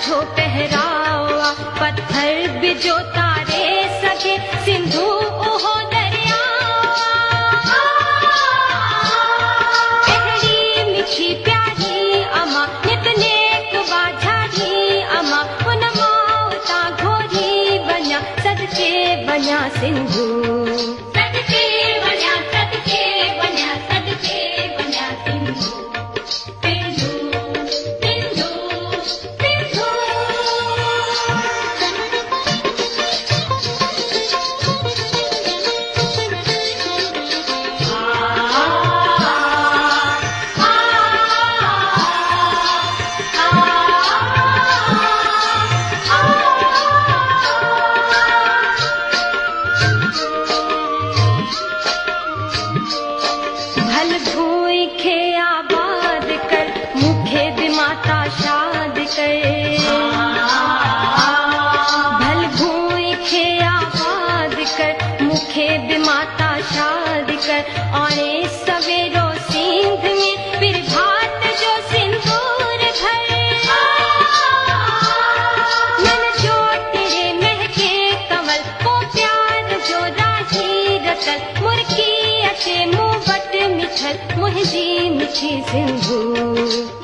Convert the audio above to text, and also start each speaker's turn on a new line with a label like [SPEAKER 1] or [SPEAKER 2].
[SPEAKER 1] साझो पहरावा, पत्थर बिजो तारे सके सिंधु ओहो दरिया। अहड़ी मिठी प्यारी अमा नित नेक बाझारी अमा, उन मौता घोरी बन्या सदके बन्या सिंधु। सदके बन्या सदके बन्या सदके बन्या सिंधु। भल भूई खे आबाद कर, मुखे बिमाता शाद कर। भल भूई खे आबाद कर, मुखे बिमाता शाद कर। औणे सवेरो सिंध में फिर भात जो सिंदूर भर। नन जो तेरे महके कमल को प्यार जो राही रतल। मुर्की अचे मुंह वट मिठल मुंहिंजी मिठी सिंधु।